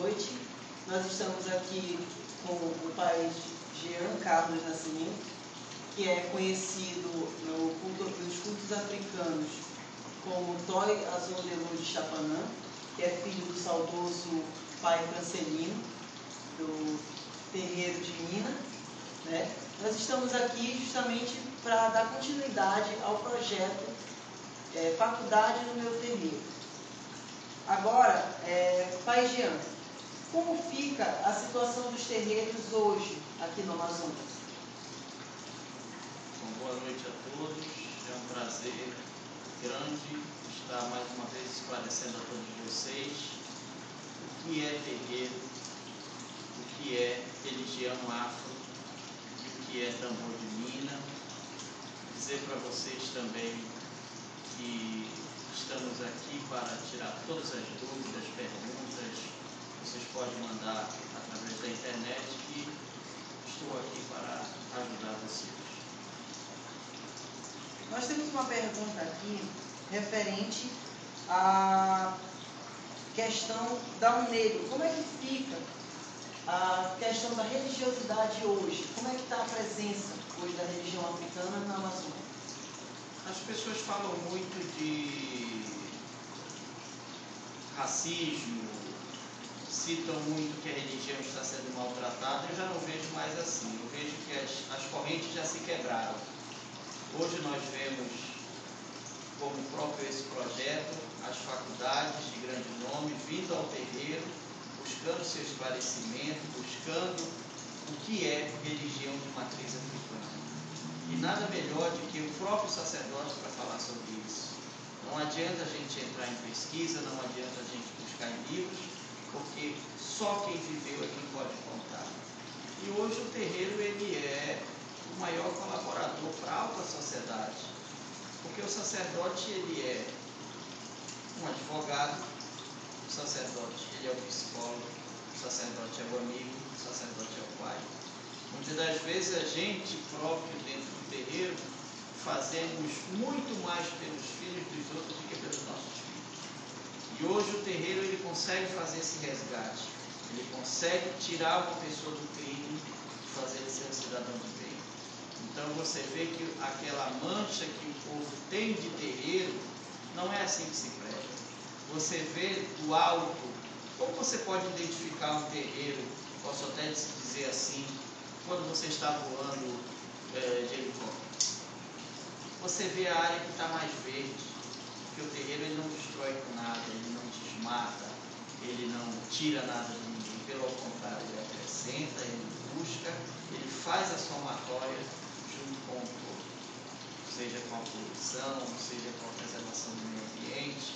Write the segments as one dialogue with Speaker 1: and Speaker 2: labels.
Speaker 1: noite. Nós estamos aqui com o pai Jean Carlos Nascimento, que é conhecido nos cultos africanos como Toy Azondelu de Chapanã, que é filho do saudoso pai Francelino, do terreiro de Minas, né? Nós estamos aqui justamente para dar continuidade ao projeto Faculdade no Meu Terreiro. Agora, pai Jean, como fica a situação dos terreiros hoje aqui no Amazonas?
Speaker 2: Bom, boa noite a todos. É um prazer grande estar mais uma vez esclarecendo a todos vocês o que é terreiro, o que é religião afro e o que é tambor de mina. Dizer para vocês também que estamos aqui para tirar todas as dúvidas, perguntas. Vocês podem mandar através da internet e estou aqui para ajudar vocês.
Speaker 1: Nós temos uma pergunta aqui referente à questão da UNEGRO. Como é que fica a questão da religiosidade hoje? Como é que está a presença hoje da religião africana na Amazônia?
Speaker 2: As pessoas falam muito de racismo, citam muito que a religião está sendo maltratada. Eu já não vejo mais assim. Eu vejo que as correntes já se quebraram. Hoje nós vemos como próprio esse projeto, as faculdades de grande nome vindo ao terreiro, buscando seu esclarecimento, buscando o que é religião de matriz africana. E nada melhor do que o próprio sacerdote para falar sobre isso. Não adianta a gente entrar em pesquisa, não adianta a gente buscar em livros, porque só quem viveu é quem pode contar. E hoje o terreiro ele é o maior colaborador para a alta sociedade, porque o sacerdote ele é um advogado, o sacerdote ele é o psicólogo, o sacerdote é o amigo, o sacerdote é o pai. Muitas das vezes a gente próprio dentro do terreiro fazemos muito mais pelos filhos dos outros do que pelos nossos filhos. E hoje o terreiro ele consegue fazer esse resgate, ele consegue tirar uma pessoa do crime e fazer ele ser um cidadão de bem. Então você vê que aquela mancha que o povo tem de terreiro não é assim que se prega. Você vê do alto, como você pode identificar um terreiro, posso até dizer assim, quando você está voando de helicóptero. Você vê a área que está mais verde, porque o terreiro ele não destrói com nada, ele não desmata, ele não tira nada de ninguém, pelo contrário, ele acrescenta, ele busca, ele faz a somatória junto com o todo, seja com a poluição, seja com a preservação do meio ambiente.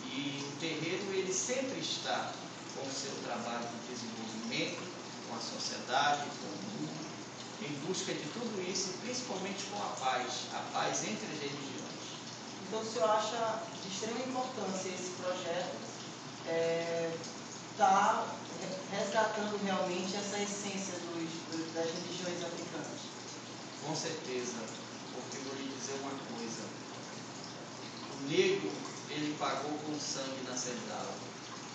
Speaker 2: E o terreiro ele sempre está com o seu trabalho de desenvolvimento, com a sociedade, com o mundo, em busca de tudo isso, principalmente com a paz entre as religiões.
Speaker 1: Então o senhor acha de extrema importância esse projeto está resgatando realmente essa essência das religiões africanas?
Speaker 2: Com certeza, porque eu vou lhe dizer uma coisa, o negro ele pagou com sangue na senzala,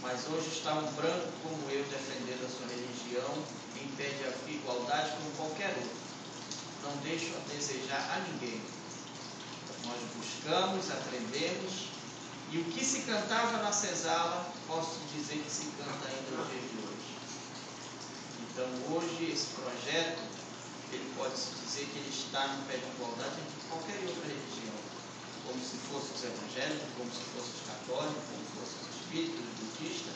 Speaker 2: mas hoje está um branco como eu defendendo a sua religião em pé de igualdade com qualquer outro. Não deixo a desejar a ninguém. Nós buscamos, aprendemos, e o que se cantava na senzala, posso dizer que se canta ainda no dia de hoje. Então hoje esse projeto, ele pode-se dizer que ele está no pé de igualdade entre qualquer outra religião, como se fossem os evangélicos, como se fossem os católicos, como se fossem os espíritos, os budistas.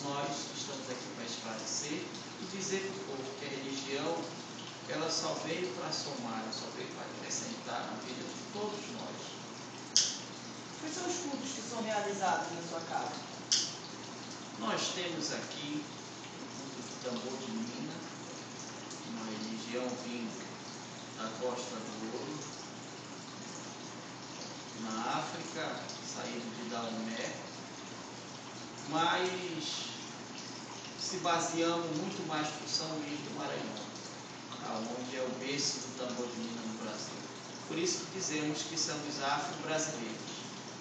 Speaker 2: Nós estamos aqui para esclarecer e dizer para o povo que a religião ela só veio para somar, ela só veio para acrescentar na vida de todos nós.
Speaker 1: Quais são os cultos que são realizados na sua casa?
Speaker 2: Nós temos aqui o culto do tambor de mina, uma religião vindo da Costa do Ouro, na África, saído de Daomé, mas se baseamos muito mais por São Luís do Maranhão, onde é o berço do tambor de mina no Brasil. Por isso que dizemos que somos afro-brasileiros.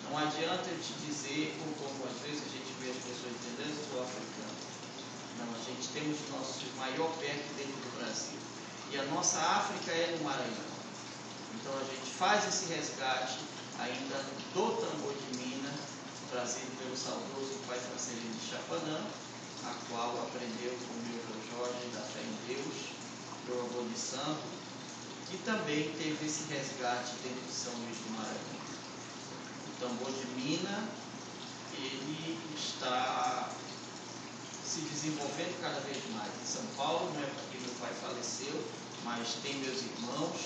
Speaker 2: Não adianta eu te dizer, ou como às vezes a gente vê as pessoas dizendo, eu sou africano. temos nosso maior PEC dentro do Brasil. E a nossa África é no Maranhão. Então a gente faz esse resgate ainda do tambor de mina, trazido pelo saudoso pai Francelino de Chapanã, a qual aprendeu com o meu Jorge da fé em Deus, meu avô de santo, que também teve esse resgate dentro de São Luís do Maranhão. O tambor de mina, ele está se desenvolvendo cada vez mais. Em São Paulo, não é porque meu pai faleceu, mas tem meus irmãos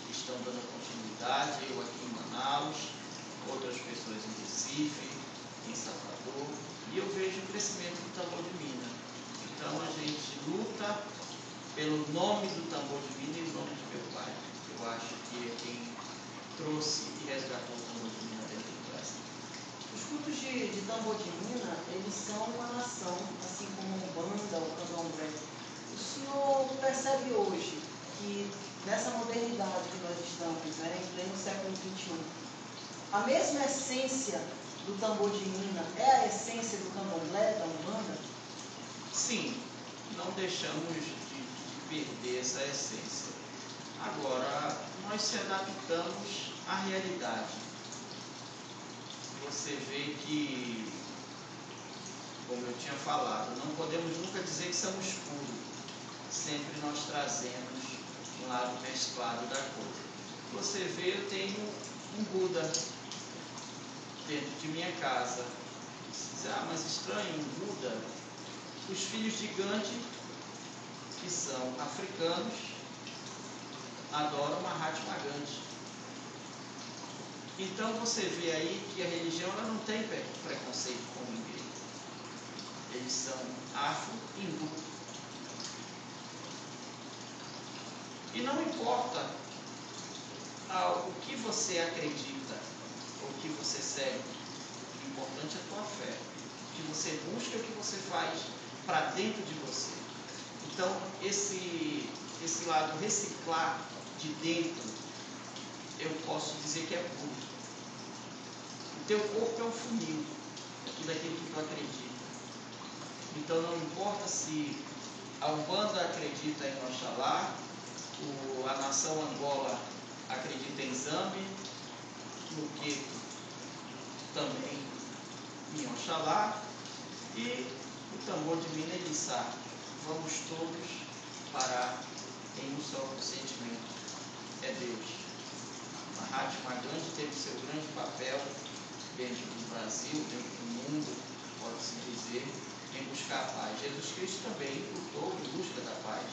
Speaker 2: que estão dando continuidade, eu aqui em Manaus, outras pessoas em Recife, em Salvador, e eu vejo o crescimento do tambor de mina. Então a gente luta pelo nome do tambor de mina e o nome de meu pai. Eu acho que é quem trouxe e resgatou o tambor de mina dentro do Brasil.
Speaker 1: Os cultos de tambor de mina, eles são uma nação, assim como o banda, o candomblé. O senhor percebe hoje que nessa modernidade que nós estamos, né, em pleno século XXI, a mesma essência do tambor de mina é a essência do candomblé, da umbanda?
Speaker 2: Sim, não deixamos de perder essa essência. Agora, nós se adaptamos à realidade. Você vê que, como eu tinha falado, não podemos nunca dizer que somos puros. Sempre nós trazemos um lado mesclado da coisa. Você vê, eu tenho um Buda dentro de minha casa. Você diz, mas estranho, um Buda. Os filhos de Gandhi, que são africanos, adoram Mahatma Gandhi. Então você vê aí que a religião ela não tem preconceito com ninguém. Eles são afro-hindu. E não importa o que você acredita, ou o que você segue, o importante é a tua fé. O que você busca, o que você faz para dentro de você. Então, esse lado reciclar de dentro, eu posso dizer que é puro. O teu corpo é um funil, tudo aquilo que tu acredita. Então, não importa se a Umbanda acredita em Oxalá, a nação Angola acredita em Zambi, no Queto também em Oxalá, e o tambor de mina ele sabe, vamos todos parar em um só sentimento, é Deus. Mahatma Gandhi teve seu grande papel dentro do Brasil, dentro do mundo, pode-se dizer, em buscar a paz. Jesus Cristo também lutou em busca da paz.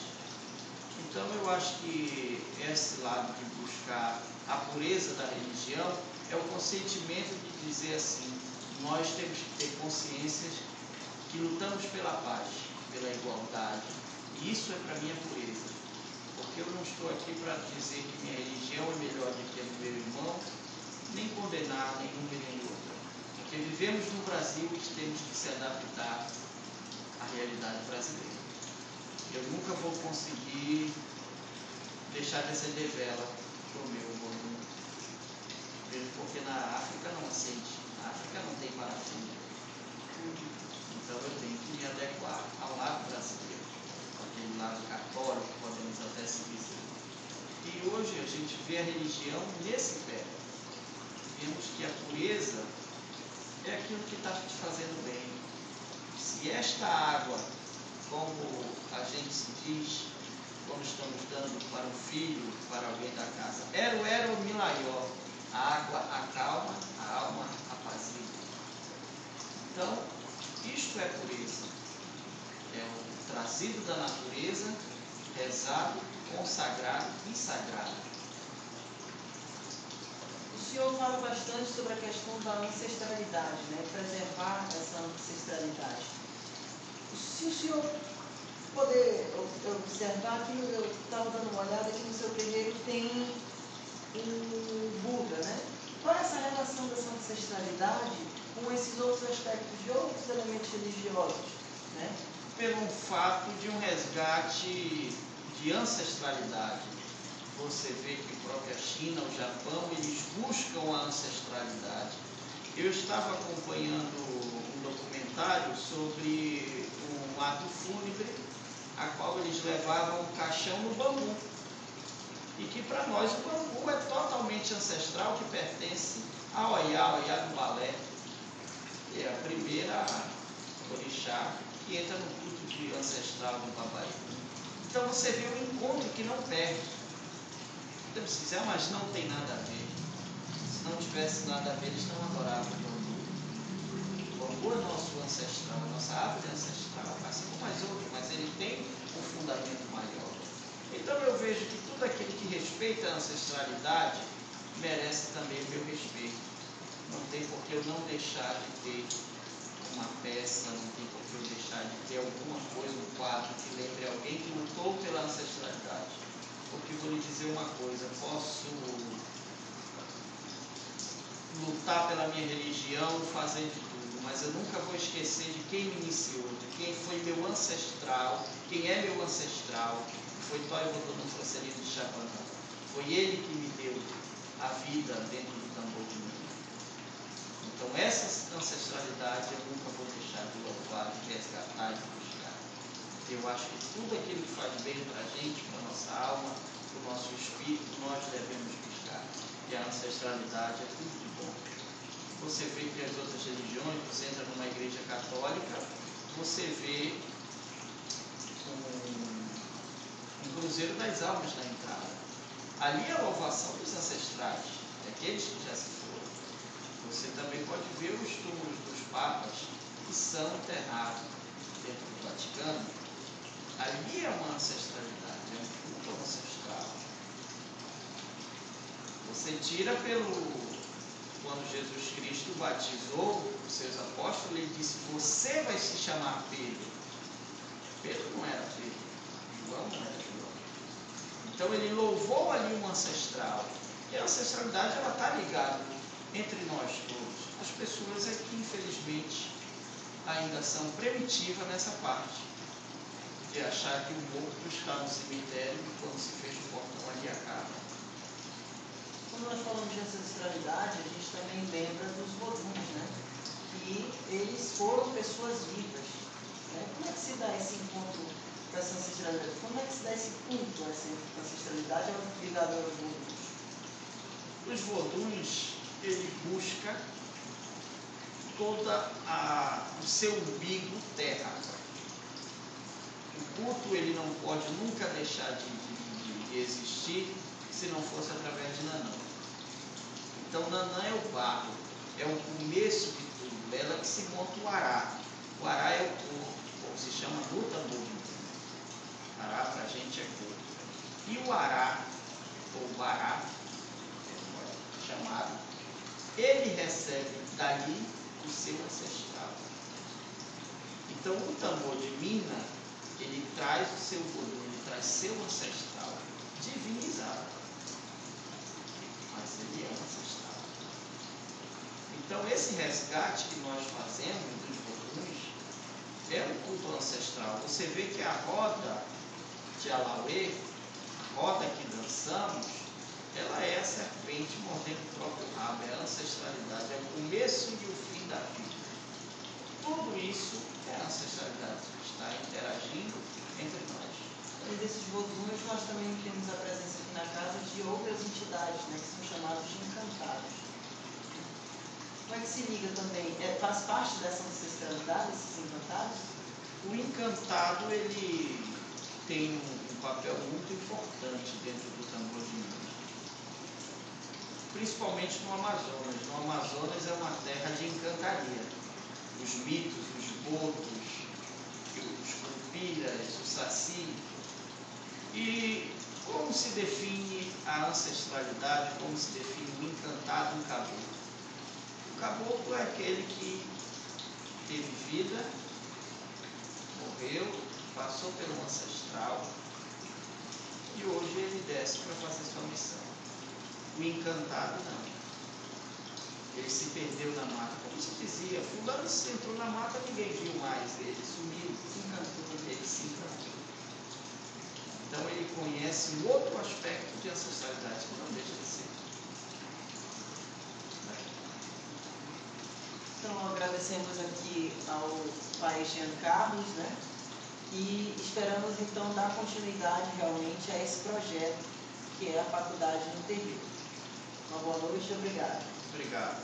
Speaker 2: Então eu acho que esse lado de buscar a pureza da religião é o consentimento de dizer assim, nós temos que ter consciências que lutamos pela paz, pela igualdade. E isso é para mim a pureza. Porque eu não estou aqui para dizer que minha religião é melhor do que a do meu irmão, nem condenar nenhum e nem outro. Porque vivemos no Brasil e temos que se adaptar à realidade brasileira. Eu nunca vou conseguir deixar de acender vela para o meu irmão. Porque na África não acende. Na África não tem parafina. Então eu tenho que me adequar ao lado brasileiro, aquele lado católico, podemos até se dizer. E hoje a gente vê a religião nesse pé. Vemos que a pureza é aquilo que está te fazendo bem. Se esta água, como a gente se diz, quando estamos dando para um filho, para alguém da casa, ero milaió, a água acalma, a alma apazigua. Então, isto é pureza. É o trazido da natureza, rezado, consagrado e sagrado.
Speaker 1: O senhor fala bastante sobre a questão da ancestralidade, né? Preservar essa ancestralidade. Se o senhor poder observar, aqui eu estava dando uma olhada, aqui no seu terreiro tem um Buda, né? Qual é essa relação dessa ancestralidade com esses outros aspectos de outros elementos religiosos, né?
Speaker 2: Pelo fato de um resgate de ancestralidade. Você vê que a própria China, o Japão, eles buscam a ancestralidade. Eu estava acompanhando um documentário sobre um ato fúnebre a qual eles levavam o caixão no bambu. E que para nós o bambu é totalmente ancestral, que pertence a Oiá, Oiá do Balé, que é a primeira orixá que entra no culto de ancestral do Babai. Então você vê um encontro que não perde. Então se quiser, mas não tem nada a ver. Se não tivesse nada a ver, eles não adoravam o bambu. O bambu é nosso ancestral, nossa árvore ancestral, assim como as outras, mas ele tem um fundamento maior. Então eu vejo que tudo aquele que respeita a ancestralidade merece também o meu respeito. Não tem por que eu não deixar de ter uma peça, não tem por que eu deixar de ter alguma coisa, um quadro que lembre alguém que lutou pela ancestralidade. Porque vou lhe dizer uma coisa, posso lutar pela minha religião, fazer de tudo, mas eu nunca vou esquecer de quem me iniciou, de quem foi meu ancestral, quem é meu ancestral, foi Toy Votono Francelino de Chapanã. Foi ele que me deu a vida dentro do tambor de mim. Então essa ancestralidade eu nunca vou deixar de louvar, de resgatar, de buscar. Eu acho que tudo aquilo que faz bem para a gente, para a nossa alma, para o nosso espírito, nós devemos buscar. E a ancestralidade é tudo de bom. Você vê que as outras religiões, você entra numa igreja católica, você vê um cruzeiro das almas na entrada. Ali é a louvação dos ancestrais, daqueles que já se foram. Você também pode ver os túmulos dos papas que são enterrados dentro do Vaticano. Ali é uma ancestralidade, é um culto ancestral. Você tira quando Jesus Cristo batizou os seus apóstolos, ele disse: você vai se chamar Pedro. Pedro não era Pedro, João não era João. Então ele louvou ali um ancestral. E a ancestralidade ela está ligada entre nós todos. As pessoas é que infelizmente ainda são primitivas nessa parte, de achar que o morto está no cemitério e quando se fecha o portão ali acaba.
Speaker 1: Quando nós falamos de ancestralidade, a gente também lembra dos Voduns, né? Que eles foram pessoas vivas. Né? Como é que se dá esse encontro com essa ancestralidade? Como é que se dá esse culto a essa ancestralidade ligada aos Voduns?
Speaker 2: Os Voduns, ele busca o seu umbigo terra. O culto ele não pode nunca deixar de existir se não fosse através de Nanã. Então Nanã é o barro, é o começo de tudo, ela que se monta o ará. O ará é o corpo, ou se chama no tambor. Ará para a gente é corpo. E o ará, ou bará, chamado, ele recebe dali o seu ancestral. Então o tambor de Mina, ele traz o seu volume, ele traz seu ancestral divinizado, mas ele é ancestral. Então esse resgate que nós fazemos dos volumes é um culto ancestral. Você vê que a roda de Alauê, a roda que dançamos, ela é a serpente mordendo o próprio rabo, é a ancestralidade, é o começo e o fim da vida. Tudo isso é a ancestralidade que está interagindo entre nós.
Speaker 1: Além desses Voduns, nós também temos a presença aqui na casa de outras entidades, né, que são chamados de encantados. Como é que se liga também? Faz parte dessa ancestralidade, esses encantados?
Speaker 2: O encantado, ele tem um papel muito importante dentro do tambor de Mina. Principalmente no Amazonas. No Amazonas é uma terra de encantaria. Os mitos, os botos, os curupiras, o saci. E como se define a ancestralidade, como se define o encantado, um caboclo? O caboclo é aquele que teve vida, morreu, passou pelo ancestral e hoje ele desce para fazer sua missão. O encantado não. Ele se perdeu na mata. Como se dizia, fulano se entrou na mata, ninguém viu mais. Ele sumiu, se encantou, ele se encantou. Então ele conhece um outro aspecto de ancestralidade que não deixa de ser.
Speaker 1: Então agradecemos aqui ao pai Jean Carlos, né? e esperamos então dar continuidade realmente a esse projeto que é a faculdade no terreiro. Uma boa noite e obrigado.
Speaker 2: Obrigado.